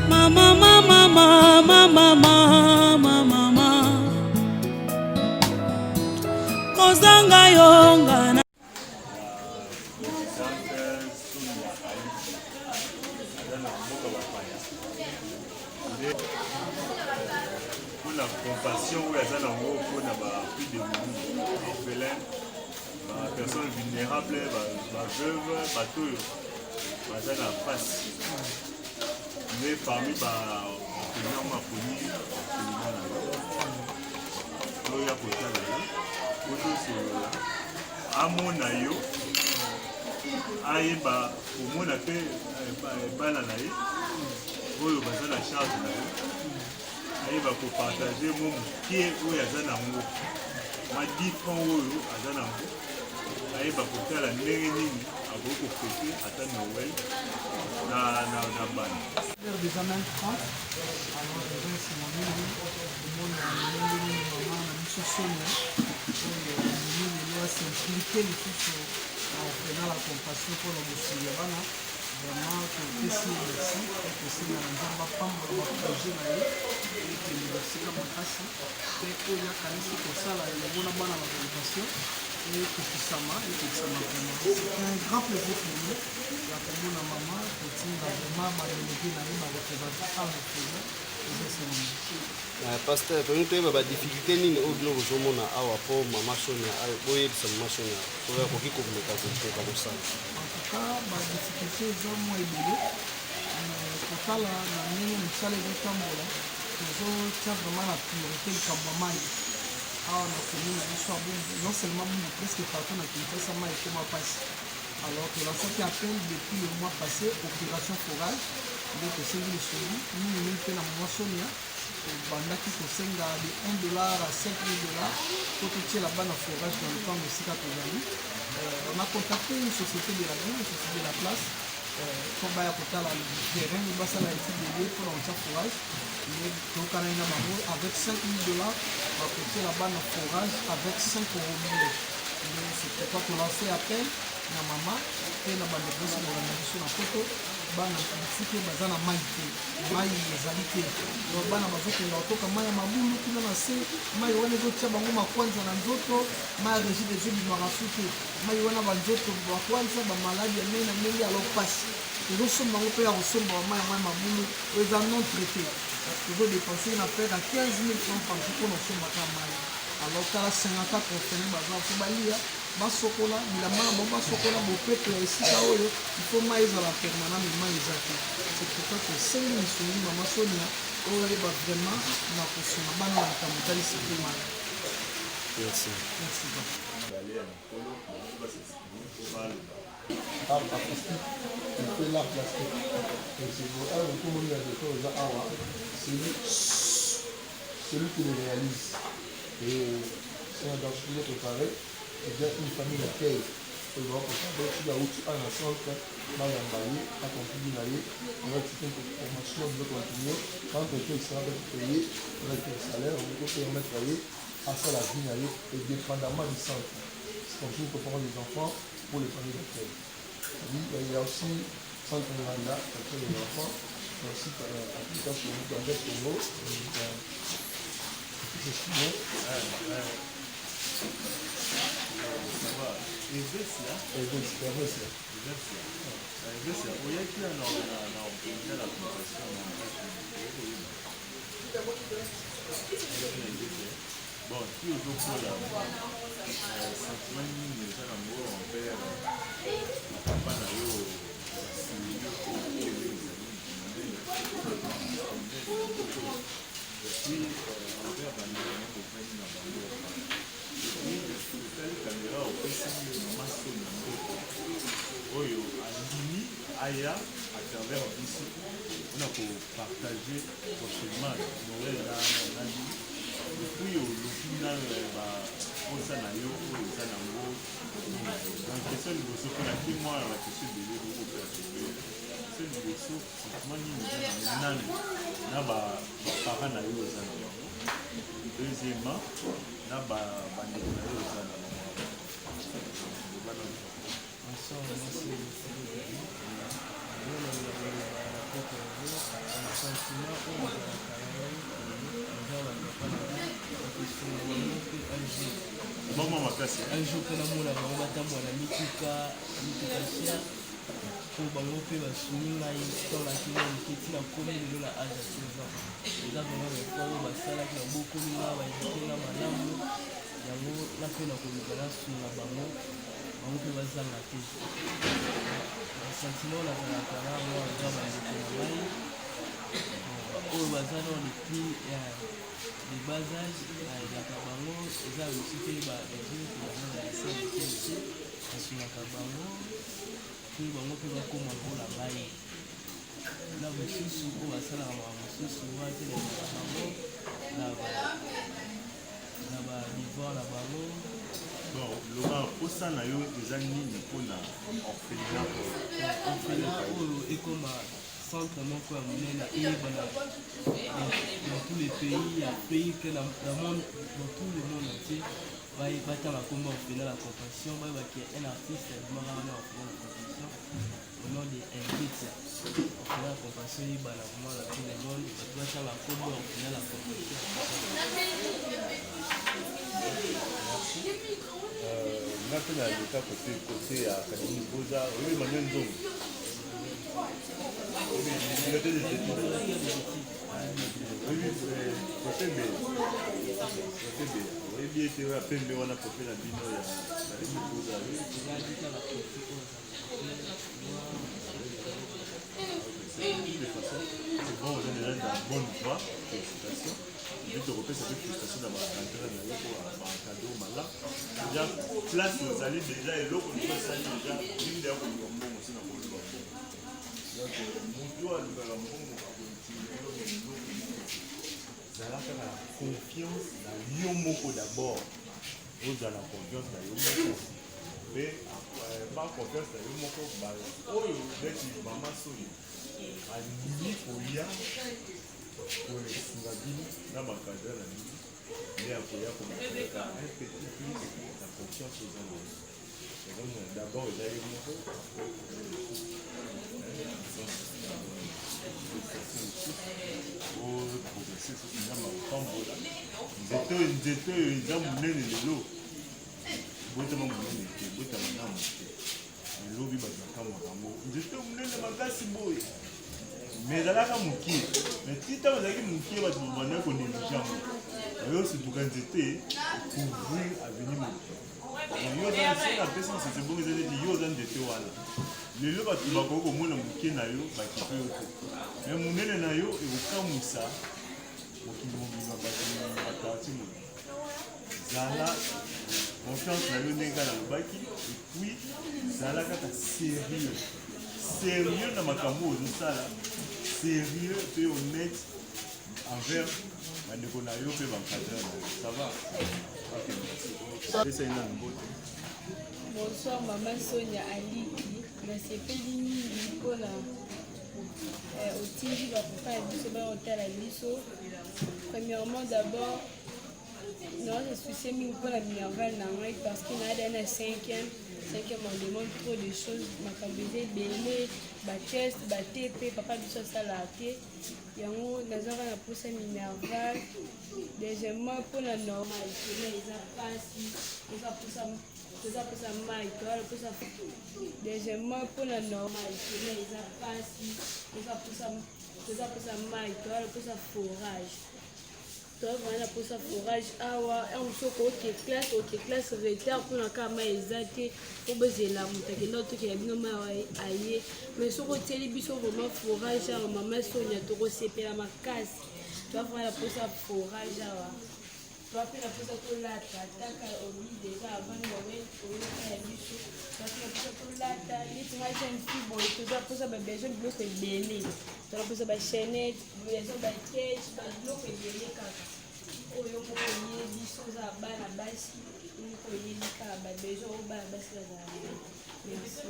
Mama, mama, mama, mama, mama, kozanga yonga na pour la compassion où il y a un gros pour la plus de orphelins, personnes vulnérables, veuves, bateaux, dans la face. Mais parmi les enseignants maponi, il y a pour ça, à mon aïe, ayeba au monde a fait bananaï, oyo baza la charge nayo, ayeba ko partager mon pied où ya za nango, ma 10 francs oyo aza nango, ayeba ko tala ndenge nini aboko fêter ata Noël na bana. Des années 30, alors c'est mon ami, au monde a une maman, a une Sonia, il doit s'impliquer dans la compassion pour le monsieur. Vraiment, que merci et que c'est un endroit pas pour le projet et que merci comme merci et que il y a quand même pour ça là il y a une bonne compassion et que tout ça m'a et que ça m'a vraiment c'est un grand plaisir pour nous la commune à maman pour dire vraiment ma déléguée n'a pas représenté à le projet et c'est mon pasteur toni toyeba badifficulté nini oyo bino bozomona awa mpo mama Sonia boyebisa mama Sonia oyo akoki komeka kotoka kosala en tout cas badifficulté eza mwa ebele kotala na ndenge mosala ezotambola tozotia vraiment na priorité likambo ya mai awa na commune biso ya Bundu non seulement Bundu presque partout na Kinshasa mai ekoma mpasi alors tolasaki appel depuis le mois passé opération forage nde tosengi lisolo mingi mpe na mama Sonia bandaki kosenga de $1 à $5,000 po totiela bana forage na lopango esika tozali on a contacté une société de la ville, une société de la place po baya kotala terrain basala étude de lieu mpona kotia forage mais tokana na bango avec $5,000 bakotiela bana forage avec 5 € minute mais c'est pourquoi tolancé appel na mama mpe na bandeko nyonso bolanda biso na poto bana bisike baza na mai te mai ezali te bana bazokenda kotoka mai ya mabulu kuna na se mai wana ezotia bango makwanza na nzoto mai ya régide ezobimaka su te mai wana banzoto bakwanza bamaladi ya ndenge na ndenge alo pasi ezosomba bango mpe ya kosomba bamai ya mai ya mabulu oyo eza non traité tozodepense na pere ya 15 000 francs par jour mpona osombaka mai alors tala 54 orphelin baza mpo balia basokola bilamba na bango basokola bopeple ya esika oyo ifo mai ezala permanent mais mai eza te c'est pourquoi tosengi misuni mama Sonia oyo ayeba vraiment na kosunga bana na likambo etalisi mpe mai merci art artistique il fait l'art plastique et c'est pour ça que tout le monde a des choses à avoir celui qui le réalise et c'est un architecte préparé et bien une famille d'accueil et donc tu as outil en centre dans l'emballer accompli d'aller avec une formation de continuer quand quelqu'un sera payé avec le salaire on peut permettre à ça la vie d'aller et dépendamment du centre c'est comme si nous préparons les enfants pour les familles d'accueil. Il y a aussi centre Rwanda pour les enfants aussi application pour les Congo bon, si au jour pour la sentiment nini eza nango envers papa na yo puis envers bandeko na bopesi na bango otali kamera opesi mama Sonia moko oyo andimi aya à travers biso mpona kopartage prochainement Noël na depuis olobi na baposa na yo oyo eza nango na question liboso mponaki mwa ya bakestion ebele bokopercebe question liboso sentiment nini eza na nani na baparent na yo eza na bango deuxièmement na bandeko na yo eza na bango makasi. Un jour que nous avons batambola mituka cher pour bango pe basuninga dans la kilo nketi na komi lelo na âge ya 16 ans. Eza vraiment effort basalaki na bokominga baekitinga malamu yango na mpe na koluka na sunga bango bango mpe bazanga te. Sentiment nazalaka na mwa eza bandeko na ngai oyo baza dans le prix de bas âge ayelaka bango eza aussi mpe baéglise bango na esenete asungaka bango mpe bango mpe bakóma lokola ngai na mosusu oyo basalaka makambo mosusu batelemaka bango na balivore na bango. Bon, Laurent, posa na yo eza nini mpona orphelinat oyo ekoma centre moko ya monene eyebana dans tous les pays afrique dans tout le monde entier batanga komba orphelinat la compassion bayebaki un artiste mara wana orphelinat la compassion au nom de Engetia orphelinat la compassion eyebana vraiment dans tout le monde bato batanga komba orphelinat la compassion. nga mpe na leka kote ya académie boza oyo Emmanuel Nzongo oyebi ete oyo apembe wana kope na bino ya académie boza c'est bon, vous êtes déjà dans la bonne voie, félicitations. Je te repère cette frustration d'avoir entré dans le cadeau malin. Déjà, place vous allez déjà et l'autre, vous allez déjà, l'une des autres, vous allez aussi dans le bon. Donc, mon doigt, le bon, vous allez la confiance dans Yomoko d'abord. Vous avez la confiance dans Yomoko. Mais, pas confiance dans Yomoko, oh, vous êtes maman souri. Alingi koya koesunga bino na bakadre na bino nde akoya komaaka un petit plus na confiance eza na ezomona d'abord eza ye moko progresse soki eza mapambola nzete oyo eza monene lelo botama monene te botama na mote elobi bato bakamwaka yango nzete monene makasi boye mais ezalaka mokie mais tita bazalaki mokie bato babanda konéglige yango oyo situka nzete couvrir avenir moke yo soki apesi nsese bongo eza neti yo oza nzete wana lelo bato bakoki komona mokie na yo bakipe yo te mais monene na yo ekokamwisa mokili mobima bato ati moke zala confiance na yo ndenge kaka nalobaki epuis zala kaka sérieux na makambo ozosala sérieux mpe honnête envers bandeko na yo mpe bancadre na yo ça va esa ina mbote. Bonsoir Maman Sonia Aliki, nasepeli mingi mpona otindi bapapa ya biso baotala biso. Premièrement d'abord non je suis mingi mpona minerval na ngai parce que naada na 5e on demande trop de choses makambo eza ebele batest batp papa biso asala te yango nazaka na posa minerval. Deuxièmement mpona normal tena eza pasi eza posa mai toala posa. Deuxièmement mpona normal tena eza pasi eza posa mai toala posa forage toavana posa forage awa soko oke classe retard mpona kaka mai eza te po bozela moto akenda otokela bino mai aye mais soko otieli biso vraiment forage awa Mama Sonia tokosepela makasi toavana posa forage awa toapena posa tolata ataka obi deja avandi oyeka ya biso toapena posa tolata neti ngai jeune fille boye toza posa babesoin biloko ebele toza posa bachenete besoin bakege babiloko ebele kaka oyo moko oyebi biso oza bana basi moko oyebi kaka babesoin oyo bana basi bazala merci.